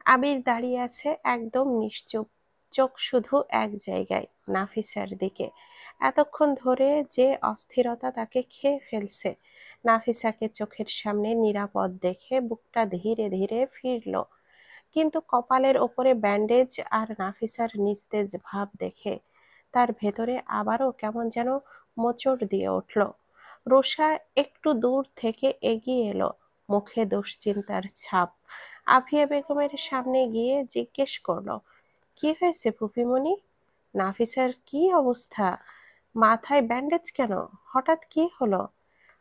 আবির দাঁড়িয়ে আছে একদম নিশ্চুপ, চোখ শুধু এক জায়গায়, নাফিসার দিকে। এতক্ষণ ধরে যে অস্থিরতা তাকে খেয়ে ফেলছে, নাফিসাকে চোখের সামনে নিরাপদ দেখে বুকটা ধীরে ধীরে ফিরল। কিন্তু কপালের ওপরে ব্যান্ডেজ আর নাফিসার নিস্তেজ ভাব দেখে তার ভেতরে আবারও কেমন যেন মোচড় দিয়ে উঠল। রোষা একটু দূর থেকে এগিয়ে এলো, মুখে দুশ্চিন্তার ছাপ। আফিয়া বেগমের সামনে গিয়ে জিজ্ঞেস করলো, কি হয়েছে ফুপিমণি? নাফিসার কি অবস্থা? মাথায় ব্যান্ডেজ কেন? হঠাৎ কি হলো?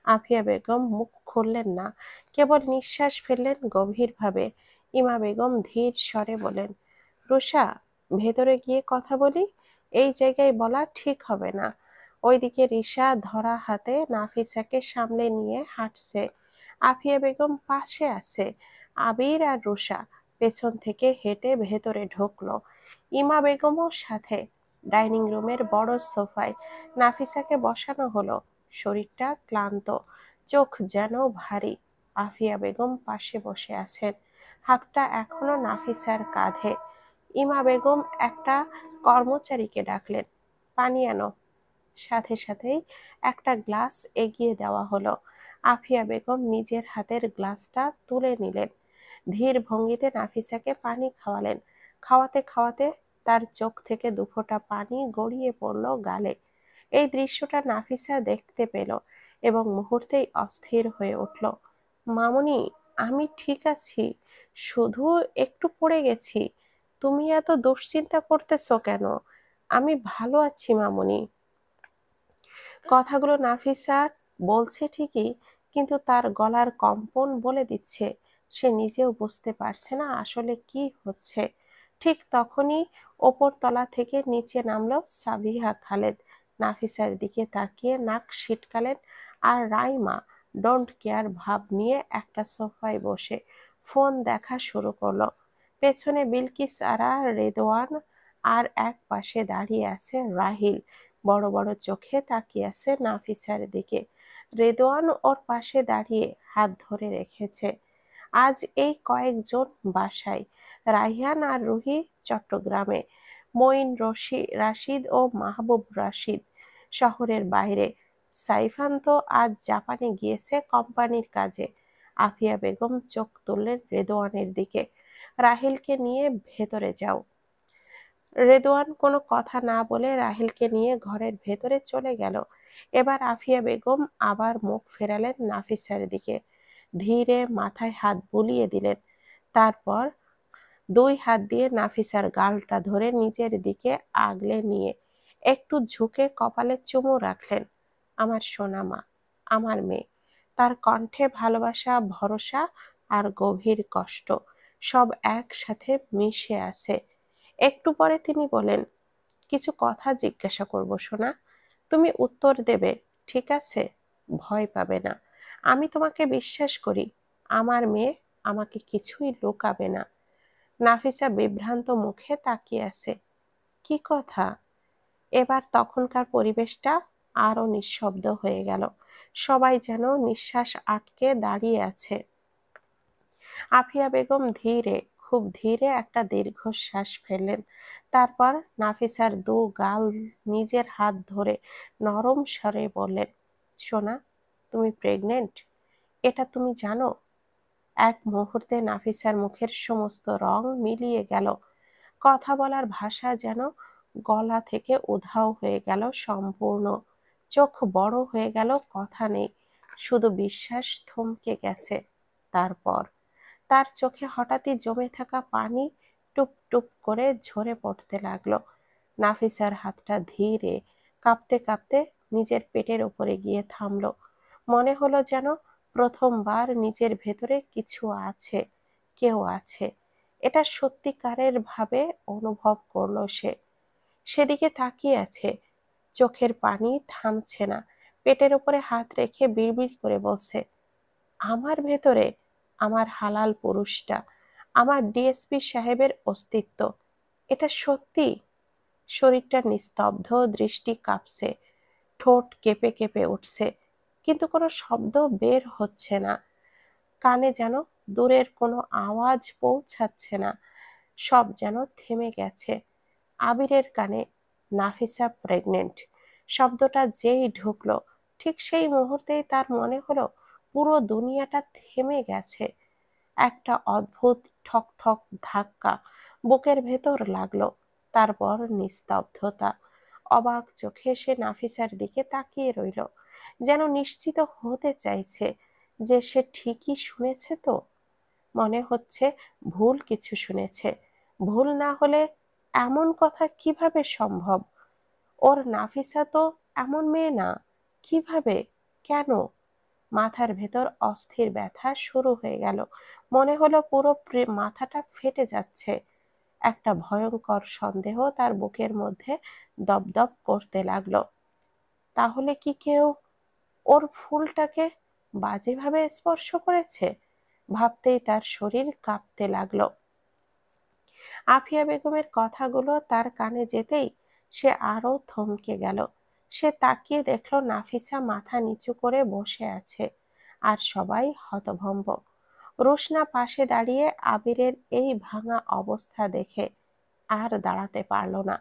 আফিয়া বেগম মুখ খুললেন না, কেবল নিঃশ্বাস ফেললেন গভীরভাবে। ইমা বেগম ধীর স্বরে বলেন, রুষা, ভেতরে গিয়ে কথা বলি। এই জায়গায় বলা ঠিক হবে না। ওইদিকে রিসা ধরা হাতে নাফিসাকে সামলে নিয়ে হাঁটছে, আফিয়া বেগম পাশে আছে। আবির আর রুষা পেছন থেকে হেঁটে ভেতরে ঢুকলো, ইমা বেগমও সাথে। ডাইনিং রুমের বড় সোফায় নাফিসাকে বসানো হলো। শরীরটা ক্লান্ত, চোখ যেন ভারী। আফিয়া বেগম পাশে বসে আছেন, হাতটা এখনো নাফিসার কাঁধে। ইমা বেগম একটা কর্মচারীকে ডাকলেন, পানি আনো। সাথে সাথেই একটা গ্লাস এগিয়ে দেওয়া হলো। আফিয়া বেগম নিজের হাতের গ্লাসটা তুলে নিলেন, ধীর ভঙ্গিতে নাফিসাকে পানি খাওয়ালেন। খাওয়াতে খাওয়াতে তার চোখ থেকে দুফোঁটা পানি গড়িয়ে পড়ল গালে। এই দৃশ্যটা নাফিসা দেখতে পেল এবং মুহূর্তেই অস্থির হয়ে উঠল। মামুনি, আমি ঠিক আছি, শুধু একটু পড়ে গেছি। তুমি এত দুশ্চিন্তা করতেছো কেন? আমি ভালো আছি মামুনি। কথাগুলো নাফিসা বলছে ঠিকই, কিন্তু তার গলার কম্পন বলে দিচ্ছে সে নিজেও বুঝতে পারছে না আসলে কি হচ্ছে। ঠিক তখনই ওপর তলা থেকে নিচে নামলো সাবিহা খালেদ। নাফিসার দিকে তাকিয়ে নাক সিটকালেন, আর রাইমা ডোন্ট কেয়ার ভাব নিয়ে একটা সোফায় বসে ফোন দেখা শুরু করলো। পেছনে বিলকিস আরা, রেদওয়ান, আর এক পাশে দাঁড়িয়ে আছে রাহিল, বড় বড় চোখে তাকিয়ে আছে নাফিসার দিকে। রেদওয়ান ওর পাশে দাঁড়িয়ে হাত ধরে রেখেছে। আজ এই কয়েকজন বাসায়, রাইহান আর রুহি চট্টগ্রামে, মঈন রাশিদ ও মাহবুব রাশিদ শহরের বাইরে, সাইফান তো আজ জাপানে গিয়েছে কোম্পানির কাজে। আফিয়া বেগম চোখ তুললেন রেদওয়ানের দিকে, রাহিলকে নিয়ে ভেতরে যাও। রেদওয়ান কোনো কথা না বলে রাহিলকে নিয়ে ঘরের ভেতরে চলে গেল। এবার আফিয়া বেগম আবার মুখ ফেরালেন নাফিসার দিকে, ধীরে মাথায় হাত বুলিয়ে দিলেন। তারপর দুই হাত দিয়ে নাফিসার গালটা ধরে নিজের দিকে আগলে নিয়ে একটু ঝুঁকে কপালে চুমু রাখলেন। আমার সোনা মা, আমার মেয়ে। তার কণ্ঠে ভালোবাসা, ভরসা আর গভীর কষ্ট সব একসাথে মিশে আছে। একটু পরে তিনি বলেন, কিছু কথা জিজ্ঞাসা করব সোনা, তুমি উত্তর দেবে, ঠিক আছে? ভয় পাবে না, আমি তোমাকে বিশ্বাস করি। আমার মেয়ে আমাকে কিছুই লুকাবে না। নাফিসা বিভ্রান্ত মুখে তাকিয়ে আছে। কি কথা? এবার তখনকার পরিবেশটা আরো নিঃশব্দ হয়ে গেল, সবাই যেন নিঃশ্বাস আটকে দাঁড়িয়ে আছে। আফিয়া বেগম ধীরে, খুব ধীরে একটা দীর্ঘশ্বাস ফেললেন। তারপর নাফিসার দু গাল নিজের হাত ধরে নরম স্বরে বললেন, সোনা, তুমি প্রেগনেন্ট, এটা তুমি জানো? এক মুহূর্তে নাফিসার মুখের সমস্ত রং মিলিয়ে গেল, কথা বলার ভাষা যেন গলা থেকে উধাও হয়ে গেল সম্পূর্ণ। চোখ বড় হয়ে গেল, কথা নেই, শুধু বিশ্বাস থমকে গেছে। তারপর তার চোখে হঠাৎই জমে থাকা পানি টুপ টুপ করে ঝরে পড়তে লাগলো। নাফিসার হাতটা ধীরে, কাঁপতে কাঁপতে নিজের পেটের উপরে গিয়ে থামলো। মনে হলো যেন প্রথমবার নিজের ভেতরে কিছু আছে, কেউ আছে। এটা সত্যিকারের ভাবে অনুভব করলো সে। সেদিকে তাকিয়ে আছে, চোখের পানি থামছে না। পেটের উপরে হাত রেখে বিড়বিড় করে বলছে, আমার ভেতরে আমার হালাল পুরুষটা, আমার ডিএসপি সাহেবের অস্তিত্ব, এটা সত্যি। শরীরটা নিস্তব্ধ, দৃষ্টি কাঁপছে, ঠোঁট কেঁপে কেঁপে উঠছে, কিন্তু কোনো শব্দ বের হচ্ছে না। কানে যেন দূরের কোনো আওয়াজ পৌঁছাচ্ছে না। সব যেন থেমে গেছে। আবিরের কানে নাফিসা প্রেগনেন্ট শব্দটা যেই ঢুকলো, ঠিক সেই মুহূর্তেই তার মনে হলো পুরো দুনিয়াটা থেমে গেছে। একটা অদ্ভুত ঠক ঠক ধাক্কা বুকের ভেতর লাগলো, তারপর নিস্তব্ধতা। অবাক চোখে সে নাফিসার দিকে তাকিয়ে রইল, যেন নিশ্চিত হতে চাইছে যে সে ঠিকই শুনেছে। তো মনে হচ্ছে ভুল কিছু শুনেছে। ভুল না হলে এমন কথা কিভাবে সম্ভব? ওর নাফিসা তো এমন মেয়ে না। কিভাবে? কেন? মাথার ভেতর অস্থির ব্যথা শুরু হয়ে গেল। মনে হলো পুরো মাথাটা ফেটে যাচ্ছে। একটা ভয়ঙ্কর সন্দেহ তার বুকের মধ্যে দপদপ করতে লাগলো। তাহলে কি কেউ ওর ফুলটাকে বাজেভাবে স্পর্শ করেছে? ভাবতেই তার শরীর কাঁপতে লাগলো। আফিয়া বেগমের কথাগুলো তার কানে যেতেই সে আরো থমকে গেল। সে তাকিয়ে দেখলো নাফিসা মাথা নিচু করে বসে আছে, আর সবাই হতভম্ব। রোশনা পাশে দাঁড়িয়ে আবিরের এই ভাঙা অবস্থা দেখে আর দাঁড়াতে পারল না।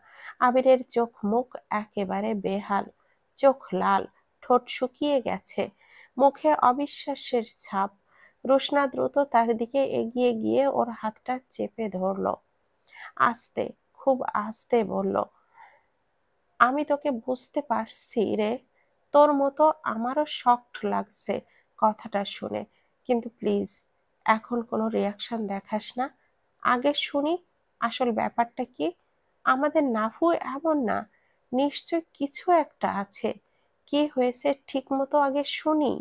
আবিরের চোখ মুখ একেবারে বেহাল, চোখ লাল, ঠোঁট শুকিয়ে গেছে, মুখে অবিশ্বাসের ছাপ। রোশনা দ্রুত তার দিকে এগিয়ে গিয়ে ওর হাতটা চেপে ধরল। আস্তে, খুব আস্তে বলল, আমি তোকে বুঝতে পারছি রে, তোর মতো আমারও শকড লাগছে কথাটা শুনে, কিন্তু প্লিজ এখন কোনো রিয়াকশন দেখাস না। আগে শুনি আসল ব্যাপারটা কি। আমাদের নাফু এমন না, নিশ্চয় কিছু একটা আছে। কি হয়েছে ঠিক মতো আগে শুনি।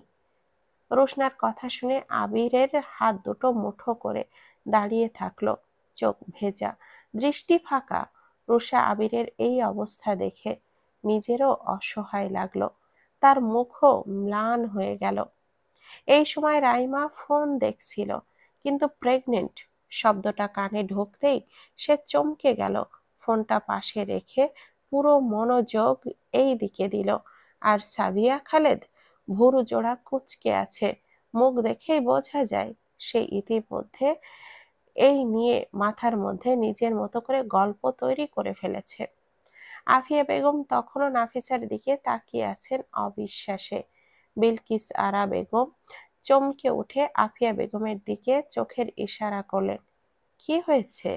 রোশনার কথা শুনে আবিরের হাত দুটো মুঠো করে দাঁড়িয়ে থাকলো, চোখ ভেজা, দৃষ্টি ফাঁকা। রুষা আবিরের এই অবস্থা দেখে নিজেরও অসহায় লাগলো, তার মুখও ম্লান হয়ে গেল। এই সময় রাইমা ফোন দেখছিল, কিন্তু প্রেগনেন্ট শব্দটা কানে ঢুকতেই সে চমকে গেল। ফোনটা পাশে রেখে পুরো মনোযোগ এই দিকে দিল। আর সাবিয়া খালেদ ভুরু জোড়া কুঁচকে আছে, মুখ দেখেই বোঝা যায় সে ইতিমধ্যে এই নিয়ে মাথার মধ্যে নিজের মতো করে গল্প তৈরি করে ফেলেছে। আফিয়া বেগম তখনও নাফিসার দিকে তাকিয়ে আছেন অবিশ্বাসে। বিলকিস আরা বেগম চমকে উঠে আফিয়া বেগমের দিকে চোখের ইশারা করলেন, কি হয়েছে?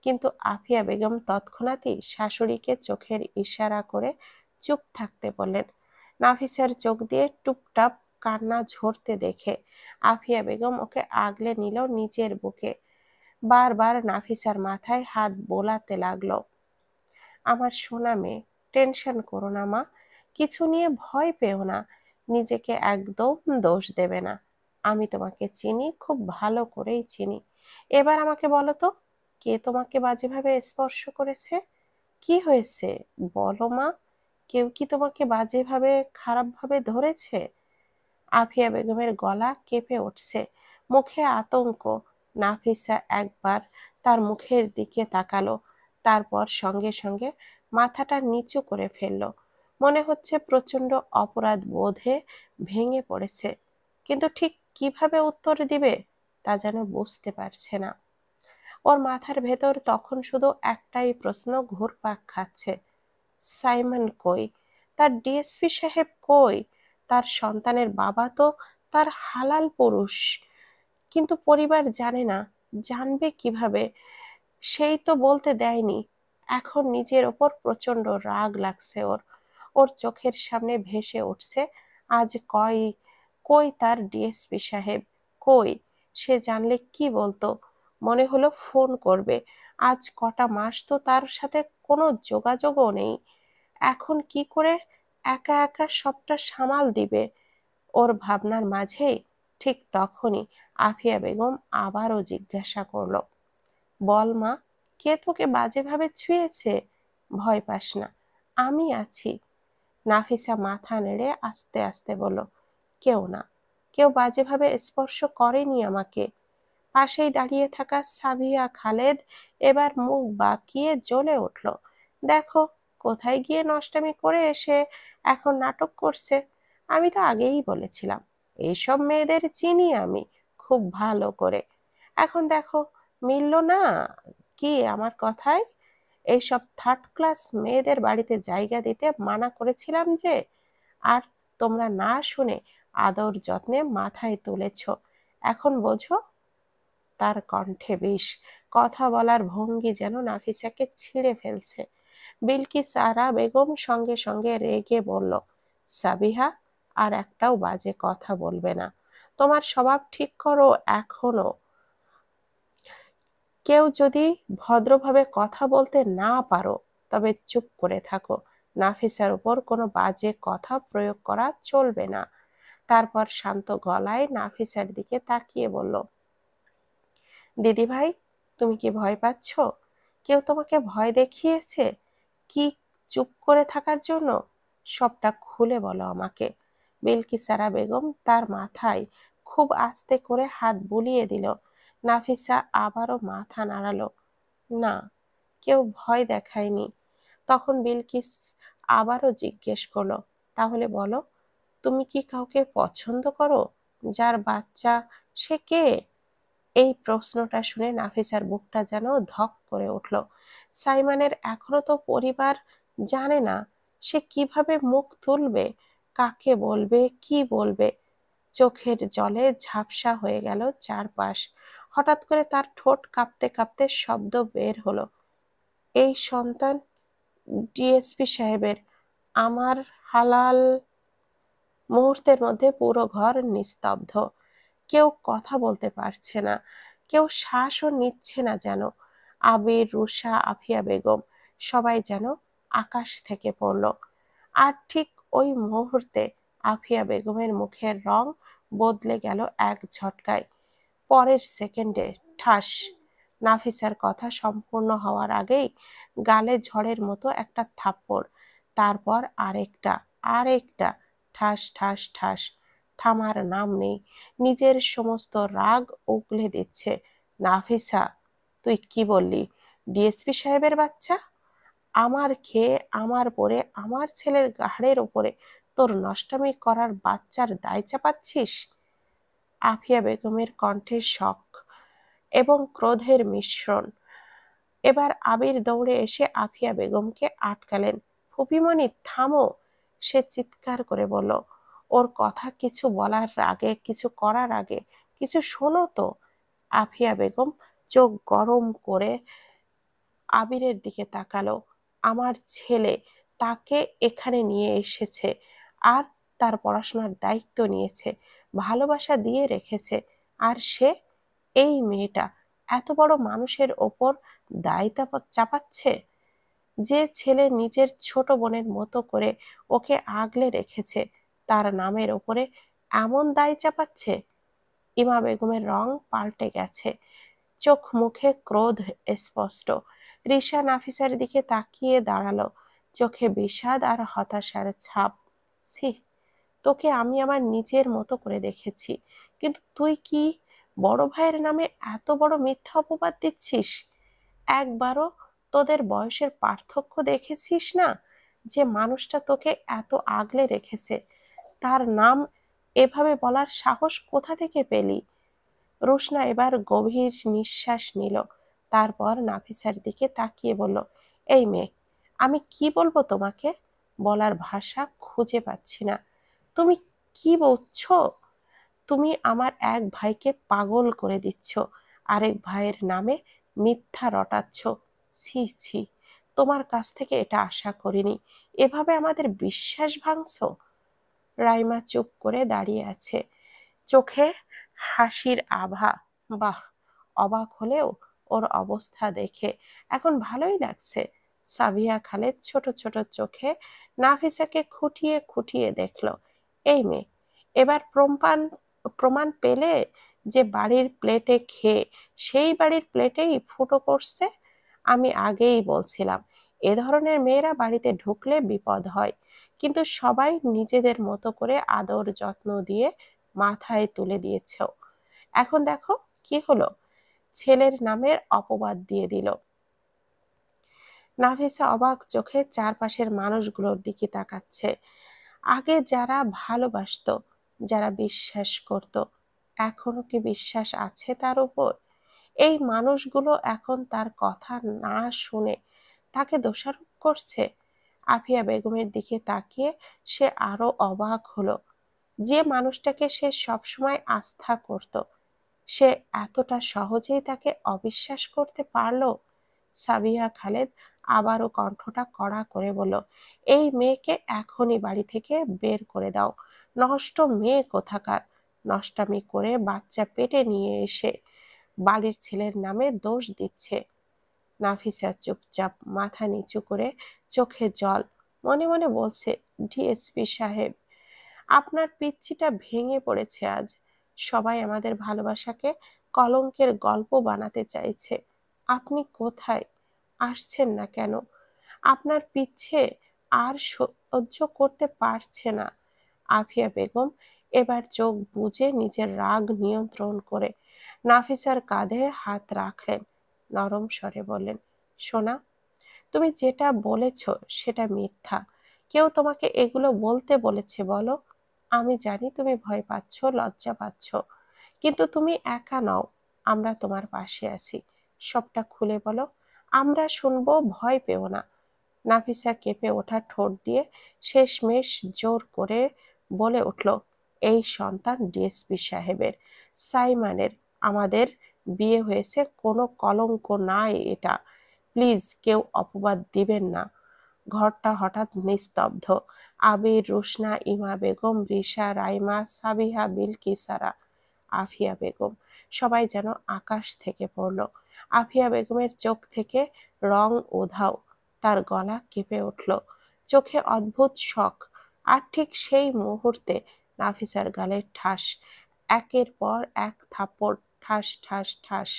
কিন্তু আফিয়া বেগম তৎক্ষণাৎই শাশুড়িকে চোখের ইশারা করে চুপ থাকতে বললেন। নাফিসার চোখ দিয়ে টুপটাপ কান্না ঝরতে দেখে আফিয়া বেগম ওকে আগলে নিল নিজের বুকে। বারবার নাফিসার মাথায় হাত বোলাতে লাগলো। আমার সোনা মেয়ে, টেনশন করো না মা, কিছু নিয়ে ভয় পেও না, নিজেকে একদম দোষ দেবে না। আমি তোমাকে চিনি, খুব ভালো করেই চিনি। এবার আমাকে বলো তো, কে তোমাকে বাজেভাবে স্পর্শ করেছে? কি হয়েছে বলো মা, কেউ কি তোমাকে বাজেভাবে খারাপভাবে ধরেছে? আফিয়া বেগমের গলা কেঁপে উঠছে, মুখে আতঙ্ক। নাফিসা একবার তার মুখের দিকে তাকালো, তারপর সঙ্গে সঙ্গে মাথাটা নিচু করে ফেললো। মনে হচ্ছে প্রচন্ড অপরাধ বোধে ভেঙে পড়েছে, কিন্তু ঠিক কিভাবে উত্তর দিবে তা যেন বুঝতে পারছে না। ওর মাথার ভেতর তখন শুধু একটাই প্রশ্ন ঘুরপাক খাচ্ছে, সাইমন কই? তার ডিএসপি সাহেব কই? তার সন্তানের বাবা তো তার হালাল পুরুষ, কিন্তু পরিবার জানে না। জানবে কিভাবে? সেই তো বলতে দেয়নি। এখন নিজের ওপর প্রচন্ড রাগ লাগছে ওর। ওর চোখের সামনে ভেসে উঠছে আজ কই, কই তার ডিএসপি সাহেব, কই? সে জানলে কি বলতো? মনে হলো ফোন করবে। আজ কটা মাস তো তার সাথে কোনো যোগাযোগও নেই। এখন কি করে একা একা সবটা সামাল দিবে? ওর ভাবনার মাঝেই ঠিক তখনই আফিয়া বেগম আবারও জিজ্ঞাসা করলো, বল মা, কে তোকে বাজেভাবে ছুঁয়েছে? ভয় পাস না, আমি আছি। নাফিসা মাথা নেড়ে আস্তে আস্তে বলল, কেউ না, কেউ বাজেভাবে স্পর্শ করেনি আমাকে। পাশেই দাঁড়িয়ে থাকা সাবিয়া খালেদ এবার মুখ বাঁকিয়ে জ্বলে উঠল, দেখো কোথায় গিয়ে নষ্টামি করে এসে এখন নাটক করছে। আমি তো আগেই বলেছিলাম এইসব মেয়েদের চিনি আমি খুব ভালো করে। এখন দেখো মিলল না, কি আমার কথায়? এইসব থার্ড ক্লাস মেয়েদের বাড়িতে জায়গা দিতে মানা করেছিলাম যে, আর তোমরা না শুনে আদর যত্নে মাথায় তুলেছ, এখন বোঝো? তার কণ্ঠে বিষ, কথা বলার ভঙ্গি যেন নাফিসাকে ছিঁড়ে ফেলছে। বিলকিস আরা বেগম সঙ্গে সঙ্গে রেগে বলল, সাবিহা, আর একটাও বাজে কথা বলবে না। তোমার স্বভাব ঠিক করো এখনো। কেউ যদি ভদ্রভাবে কথা বলতে না পারো তবে চুপ করে থাকো। নাফিসার উপর কোনো বাজে কথা প্রয়োগ করা চলবে না। তারপর শান্ত গলায় নাফিসার দিকে তাকিয়ে বলল, দিদি ভাই, তুমি কি ভয় পাচ্ছ? কেউ তোমাকে ভয় দেখিয়েছে কি চুপ করে থাকার জন্য? সবটা খুলে বলো আমাকে। বিলকিসারা বেগম তার মাথায় খুব আস্তে করে হাত বুলিয়ে দিল। নাফিসা আবারও মাথা নাড়ালো, না, কেউ ভয় দেখায়নি। তখন বিলকিস আবারও জিজ্ঞেস করলো, তাহলে বলো, তুমি কি কাউকে পছন্দ করো? যার বাচ্চা সে কে? এই প্রশ্নটা শুনে নাফিসার বুকটা যেন ধক করে উঠল। সাইমনের এখনো তো পরিবার জানে না, সে কিভাবে মুখ তুলবে, কাকে বলবে, কি বলবে? চোখের জলে ঝাপসা হয়ে গেল চারপাশ। হঠাৎ করে তার ঠোঁট কাঁপতে কাঁপতে শব্দ বের হলো, এই সন্তান ডিএসপি সাহেবের, আমার হালাল। মুহূর্তের মধ্যে পুরো ঘর নিস্তব্ধ। কেউ কথা বলতে পারছে না, কেউ শ্বাসও নিচ্ছে না যেন। আবির, রুষা, আফিয়া বেগম সবাই যেন আকাশ থেকে পড়ল। আর ঠিক ওই মুহূর্তে আফিয়া বেগমের মুখের রং বদলে গেল এক ঝটকায়। পরের সেকেন্ডে ঠাস, নাফিসার কথা সম্পূর্ণ হওয়ার আগেই গালে ঝড়ের মতো একটা থাপ্পড়, তারপর আরেকটা, আরেকটা, ঠাস ঠাস ঠাস। থামার নাম নেই। নিজের সমস্ত রাগ উগলে দিচ্ছে। নাফিসা, তুই কি বললি? ডিএসপি সাহেবের বাচ্চা? আমার খেয়ে, আমার পরে, আমার ছেলের ঘাড়ের ওপরে তোর নষ্টামি করার বাচ্চার দায় চাপাচ্ছিস? আফিয়া বেগমের কণ্ঠে শক এবং ক্রোধের মিশ্রণ। এবার আবির দৌড়ে এসে আফিয়া বেগমকে আটকালেন। ফুপিমণি, থামো! সে চিৎকার করে বলল, ওর কথা কিছু বলার আগে, কিছু করার আগে কিছু শোনো তো। আফিয়া বেগম চোখ গরম করে আবিরের দিকে তাকালো। আমার ছেলে, তাকে এখানে নিয়ে এসেছে, আর তার পড়াশোনার দায়িত্ব নিয়েছে, ভালোবাসা দিয়ে রেখেছে, আর সে, এই মেয়েটা এত বড় মানুষের ওপর দায়িত্ব চাপাচ্ছে? যে ছেলে নিজের ছোট বোনের মতো করে ওকে আগলে রেখেছে, তার নামের ওপরে এমন দায় চাপাচ্ছে? ইমা বেগমের রং পাল্টে গেছে, চোখ মুখে ক্রোধ স্পষ্ট। রিসা নাফিসার দিকে তাকিয়ে দাঁড়ালো, চোখে বিষাদ আর হতাশার ছাপ। ছি, তোকে আমি আমার নিজের মতো করে দেখেছি, কিন্তু তুই কি বড় ভাইয়ের নামে এত বড় মিথ্যা অপবাদ দিচ্ছিস? একবারও তোদের বয়সের পার্থক্য দেখেছিস না? যে মানুষটা তোকে এত আগলে রেখেছে, তার নাম এভাবে বলার সাহস কোথা থেকে পেলি? রোশনা এবার গভীর নিঃশ্বাস নিল, তারপর নাফিসার দিকে তাকিয়ে বলল, এই মেয়ে, আমি কি বলবো তোমাকে? বলার ভাষা খুঁজে পাচ্ছি না। তুমি কি বলছো? তুমি আমার এক ভাইকে পাগল করে দিচ্ছ, আরেক ভাইয়ের নামে মিথ্যা রটাচ্ছ। ছি ছি, তোমার কাছ থেকে এটা আশা করিনি। এভাবে আমাদের বিশ্বাস ভাঙছো? রাইমা চুপ করে দাঁড়িয়ে আছে, চোখে হাসির আভা। বাহ, অবাক হলেও ওর অবস্থা দেখে এখন ভালোই লাগছে। সাবিয়া খালেদ ছোট ছোট চোখে নাফিসাকে খুঁটিয়ে খুঁটিয়ে দেখল। এই মেয়ে, এবার প্রমাণ প্রমাণ পেলে যে বাড়ির প্লেটে খেয়ে সেই বাড়ির প্লেটেই ফুটো করছে? আমি আগেই বলছিলাম, এ ধরনের মেয়েরা বাড়িতে ঢুকলে বিপদ হয়, কিন্তু সবাই নিজেদের মতো করে আদর যত্ন দিয়ে মাথায় তুলে দিয়েছ। এখন দেখো কি হলো, ছেলের নামের অপবাদ দিয়ে দিল। নাফিসা অবাক চোখে চারপাশের মানুষগুলোর দিকে তাকাচ্ছে। আগে যারা ভালোবাসতো, যারা বিশ্বাস করত, এখনো কি বিশ্বাস আছে তার উপর? এই মানুষগুলো এখন তার কথা না শুনে তাকে দোষারোপ করছে। আফিয়া বেগমের দিকে তাকিয়ে সে আরো অবাক হলো। যে মানুষটাকে সে সবসময় আস্থা করত, সে এতটা সহজেই তাকে অবিশ্বাস করতে পারলো। সাবিহা খালেদ আবারও কণ্ঠটা কড়া করে বলল, এই মেয়েকে এখনই বাড়ি থেকে বের করে দাও। নষ্ট মেয়ে কোথাকার, নষ্টামি করে বাচ্চা পেটে নিয়ে এসে বাড়ির ছেলের নামে দোষ দিচ্ছে। নাফিসা চুপচাপ মাথা নিচু করে চোখে জল, মনে মনে বলছে, ডিএসপি সাহেব, আপনার পিচ্চিটা ভেঙে পড়েছে আজ। সবাই আমাদের ভালোবাসাকে কলঙ্কের গল্প বানাতে চাইছে। আপনি কোথায়? আসছেন না কেন? আপনার পিচ্ছে আর সহ্য করতে পারছে না। আফিয়া বেগম এবার চোখ বুজে নিজের রাগ নিয়ন্ত্রণ করে নাফিসার কাঁধে হাত রাখলেন, নরম স্বরে বললেন, সোনা, তুমি যেটা বলেছ সেটা মিথ্যা। কেউ তোমাকে এগুলো বলতে বলেছে বলো? আমি জানি তুমি ভয় পাচ্ছ, লজ্জা পাচ্ছ, কিন্তু তুমি একা নও। আমরা তোমার পাশে আছি। সবটা খুলে বলো, আমরা শুনবো, ভয় পেও না। নাফিসা কেঁপে ওঠা ঠোঁট দিয়ে শেষমেশ জোর করে বলে উঠল, এই সন্তান ডিএসপি সাহেবের, সাইমনের। আমাদের বিয়ে হয়েছে, কোনো কলঙ্ক নাই এটা। প্লিজ কেউ অপবাদ দিবেন না। ঘরটা হঠাৎ নিস্তব্ধ। আবির, রুশনা, ইমা বেগম, রিশা, রাইমা, সাবিহা, বিলকিসারা, আফিয়া বেগম, সবাই যেন আকাশ থেকে পড়ল। আফিয়া বেগমের চোখ থেকে রং উধাও, তার গলা কেঁপে উঠল, চোখে অদ্ভুত শখ। আর ঠিক সেই মুহূর্তে নাফিসার গালে ঠাস, একের পর এক থাপ্পড়, ঠাস ঠাস ঠাস।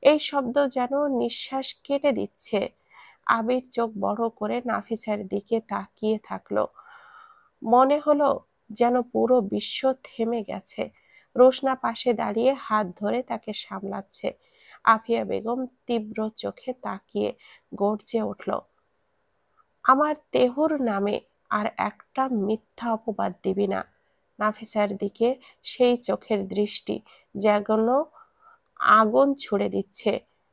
এই শব্দ যেন নিঃশ্বাস কেটে দিচ্ছে। আবির চোখ বড় করে নাফিসার দিকে তাকিয়ে থাকলো। মনে হলো যেন পুরো বিশ্ব থেমে গেছে। রোশনা পাশে দাঁড়িয়ে হাত ধরে তাকে সামলাচ্ছে। আফিয়া বেগম তীব্র চোখে তাকিয়ে গর্জে উঠল, আমার তেহুর নামে আর একটা মিথ্যা অপবাদ দিবি না। নাফিসার দিকে সেই চোখের দৃষ্টি যেন আগুন ছুড়ে দিচ্ছে।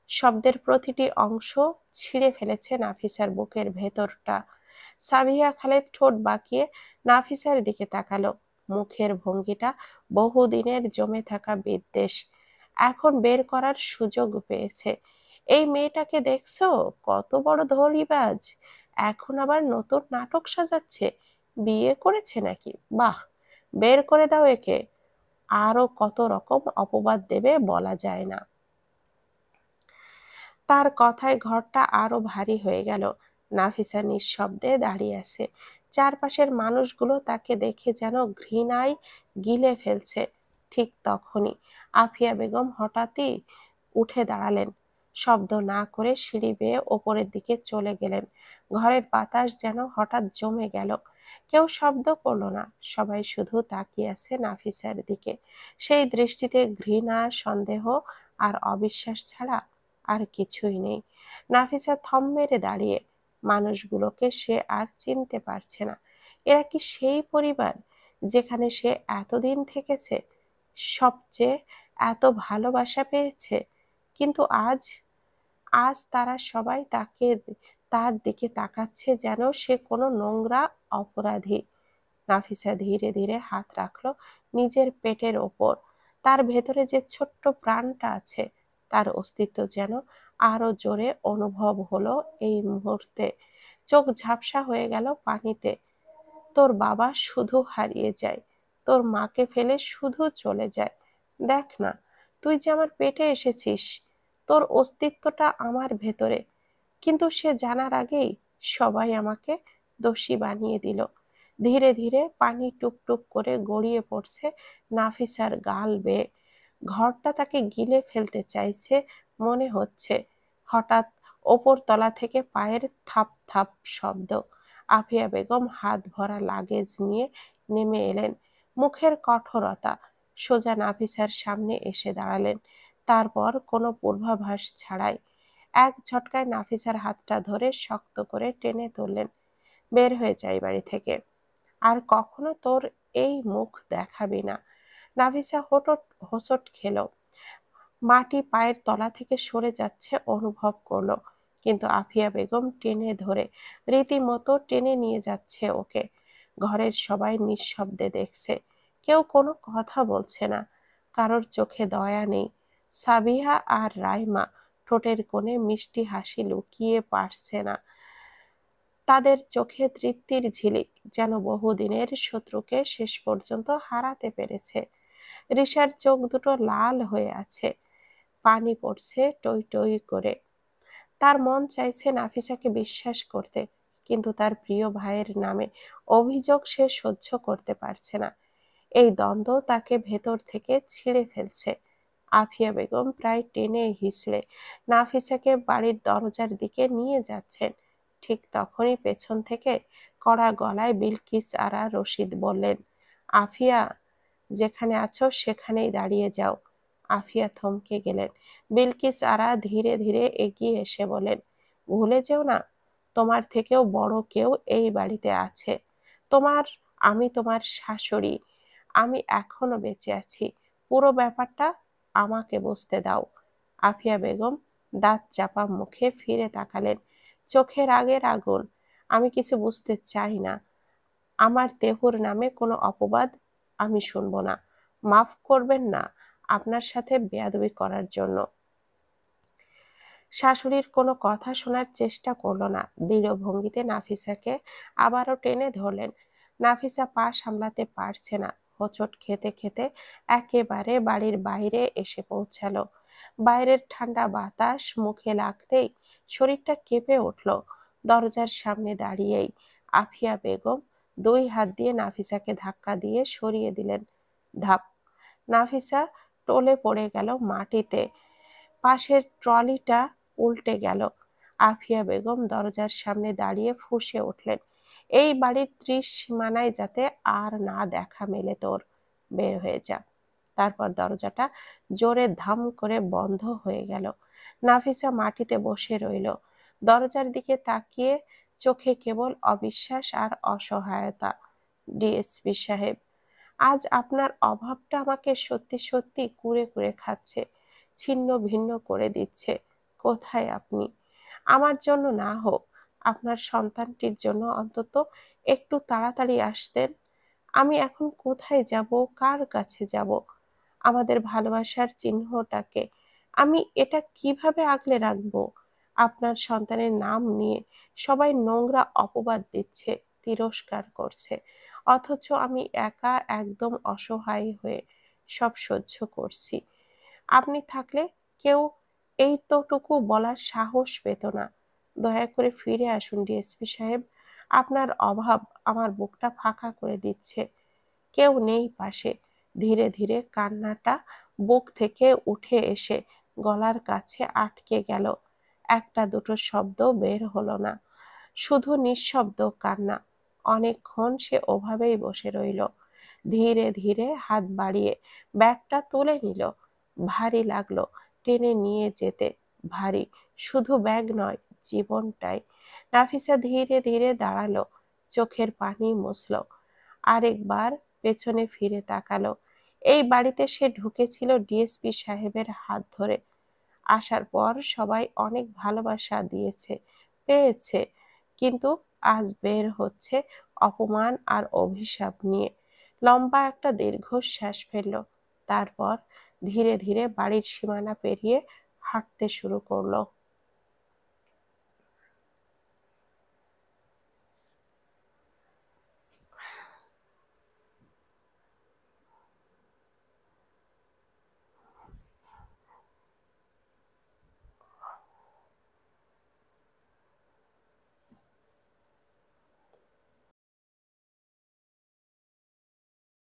শব্দের প্রতিটি অংশ ছিঁড়ে ফেলেছে নাফিসার বুকের ভেতরটা। সাবিহা খালেদ ঠোঁট বাঁকিয়ে নাফিসার দিকে তাকালো। মুখের ভঙ্গিটা বহুদিনের জমে থাকা বিদ্বেষ এখন বের করার সুযোগ পেয়েছে। এই মেয়েটাকে দেখছো, কত বড় ধড়িবাজ! এখন আবার নতুন নাটক সাজাচ্ছে। বিয়ে করেছে নাকি? বাহ, বের করে দাও একে। আরো কত রকম অপবাদ দেবে বলা যায় না। তার কথায় ঘরটা আরো ভারী হয়ে গেল। নাফিসা নিঃশব্দে দাঁড়িয়ে আছে। চারপাশের মানুষগুলো তাকে দেখে যেন ঘৃণায় গিলে ফেলছে। ঠিক তখনই আফিয়া বেগম হঠাৎই উঠে দাঁড়ালেন। শব্দ না করে সিঁড়ি বেয়ে ওপরের দিকে চলে গেলেন। ঘরের বাতাস যেন হঠাৎ জমে গেল। কেউ শব্দ করলো না, সবাই শুধু তাকিয়ে আছে নাফিসার দিকে। সেই দৃষ্টিতে ঘৃণা, সন্দেহ আর অবিশ্বাস ছাড়া আর কিছুই নেই। নাফিসা থম মেরে দাঁড়িয়ে। মানুষগুলোকে সে আর চিনতে পারছে না। এরা কি সেই পরিবার যেখানে সে এতদিন থেকেছে, সবচেয়ে এত ভালোবাসা পেয়েছে? কিন্তু আজ, আজ তারা সবাই তার দিকে তাকাচ্ছে যেন সে কোনো নোংরা অপরাধী। নাফিসা ধীরে ধীরে হাত রাখলো নিজের পেটের ওপর। তার ভেতরে যে ছোট্ট প্রাণটা আছে, তার অস্তিত্ব যেন আরো জোরে অনুভব হলো এই মুহূর্তে। চোখ ঝাপসা হয়ে গেল পানিতে। তোর বাবা শুধু হারিয়ে যায়, তোর মাকে ফেলে শুধু চলে যায়। দেখ না, তুই যে আমার পেটে এসেছিস, তোর অস্তিত্বটা আমার ভেতরে। কিন্তু সে জানার আগেই সবাই আমাকে দোষী বানিয়ে দিল। ধীরে ধীরে পানি টুপটুপ করে গড়িয়ে পড়ছে নাফিসার গাল বেয়ে। ঘরটা তাকে গিলে ফেলতে চাইছে মনে হচ্ছে। হঠাৎ ওপর তলা থেকে পায়ের থাপ থাপ শব্দ। আফিয়া বেগম হাত ভরা লাগেজ নিয়ে নেমে এলেন। মুখের কঠোরতা, সোজা নাফিসার সামনে এসে দাঁড়ালেন। তারপর কোনো পূর্বাভাস ছাড়াই এক ঝটকায় নাফিসার হাতটা ধরে শক্ত করে টেনে তুললেন। বের হয়ে যাই বাড়ি থেকে, আর কখনো তোর এই মুখ দেখাবি না। নাফিসা হোঁচট খেলো। মাটি পায়ের তলা থেকে সরে যাচ্ছে অনুভব করলো, কিন্তু আফিয়া বেগম টেনে ধরে রীতিমতো টেনে নিয়ে যাচ্ছে ওকে। ঘরের সবাই নিঃশব্দে দেখছে, কেউ কোনো কথা বলছে না, কারোর চোখে দয়া নেই। সাবিহা আর রাইমা ঠোঁটের কোণে মিষ্টি হাসি লুকিয়ে পারছে না, তাদের চোখে তৃপ্তির ঝিলিক, যেন বহুদিনের শত্রুকে শেষ পর্যন্ত হারাতে পেরেছে। রিশার চোখ দুটো লাল হয়ে আছে, পানি পড়ছে টই টই করে। তার মন চাইছে নাফিসাকে বিশ্বাস করতে, কিন্তু তার প্রিয় ভাইয়ের নামে অভিযোগ সে সহ্য করতে পারছে না। এই দ্বন্দ্ব তাকে ভেতর থেকে ছিঁড়ে ফেলছে। আফিয়া বেগম প্রায় টেনে হিঁচড়ে নাফিসাকে বাড়ির দরজার দিকে নিয়ে যাচ্ছেন। ঠিক তখনই পেছন থেকে কড়া গলায় বিলকিস আরা রশিদ বললেন, আফিয়া, যেখানে আছো সেখানেই দাঁড়িয়ে যাও। আফিয়া থমকে গেলেন। বিলকিস আরা ধীরে ধীরে এগিয়ে এসে বলেন, ভুলে যেও না, তোমার থেকেও বড় কেউ এই বাড়িতে আছে। আমি তোমার শাশুড়ি, আমি এখনো বেঁচে আছি, পুরো ব্যাপারটা আমাকে বুঝতে দাও। আফিয়া বেগম দাঁত চাপা মুখে ফিরে তাকালেন, চোখের আগের আগুন। আমি কিছু বুঝতে চাই না, আমার দেহুর নামে কোনো অপবাদ আমি শুনবো না। মাফ করবেন না আপনার সাথে বেয়াদবি করার জন্য। শাশুড়ির কোনো কথা শোনার চেষ্টা করলো না, দৃঢ় ভঙ্গিতে নাফিসাকে আবারও টেনে ধরলেন। নাফিসা পা সামলাতে পারছে না, হোঁচট খেতে খেতে একেবারে বাড়ির বাইরে এসে পৌঁছালো। বাইরের ঠান্ডা বাতাস মুখে লাগতেই শরীরটা কেঁপে উঠল। দরজার সামনে দাঁড়িয়েই আফিয়া বেগম দুই হাত দিয়ে নাফিসাকে ধাক্কা দিয়ে সরিয়ে দিলেন। ধাপ! নাফিসা টলে পড়ে গেল মাটিতে, পাশের ট্রলিটা উল্টে গেল। আফিয়া বেগম দরজার সামনে দাঁড়িয়ে ফুঁসে উঠলেন, এই বাড়ির ত্রিসীমানায় যাতে আর না দেখা মেলে তোর, বের হয়ে যা। তারপর দরজাটা জোরে ধাম করে বন্ধ হয়ে গেল। নাফিসা মাটিতে বসে রইল, দরজার দিকে তাকিয়ে, চোখে কেবল অবিশ্বাস আর অসহায়তা। ডিএসপি সাহেব, আজ আপনার অভাবটা আমাকে সত্যি সত্যি কুরে কুরে খাচ্ছে, ছিন্ন ভিন্ন করে দিচ্ছে। কোথায় আপনি? আমার জন্য না হোক, আপনার সন্তানটির জন্য অন্তত একটু তাড়াতাড়ি আসতেন। আমি এখন কোথায় যাব, কার কাছে যাব? আমাদের ভালোবাসার চিহ্নটাকে আমি এটা কিভাবে আগলে রাখবো? আপনার সন্তানের নাম নিয়ে সবাই নোংরা অপবাদ দিচ্ছে, তিরস্কার করছে, অথচ আমি একা একদম অসহায় হয়ে সব সহ্য করছি। আপনি থাকলে কেউ এইতটুকু বলার সাহস পেত না। দয়া করে ফিরে আসুন ডিএসপি সাহেব, আপনার অভাব আমার বুকটা ফাঁকা করে দিচ্ছে। কেউ নেই পাশে। ধীরে ধীরে কান্নাটা বুক থেকে উঠে এসে গলার কাছে আটকে গেল। একটা দুটো শব্দ বের হলো না, শুধু নিঃশব্দ কান্না। অনেকক্ষণ সে ওভাবেই বসে রইল। ধীরে ধীরে হাত বাড়িয়ে ব্যাগটা তুলে নিল। ভারী লাগলো টেনে নিয়ে যেতে, ভারী শুধু ব্যাগ নয়, জীবনটাই। নাফিসা ধীরে ধীরে দাঁড়ালো, চোখের পানি মুছলো, আরেকবার পেছনে ফিরে তাকালো। এই বাড়িতে সে ঢুকেছিল ডিএসপি সাহেবের হাত ধরে। আসার পর সবাই অনেক ভালোবাসা দিয়েছে, পেয়েছে, কিন্তু আজ বের হচ্ছে অপমান আর অভিশাপ নিয়ে। লম্বা একটা দীর্ঘশ্বাস ফেলল, তারপর ধীরে ধীরে বাড়ির সীমানা পেরিয়ে হাঁটতে শুরু করলো।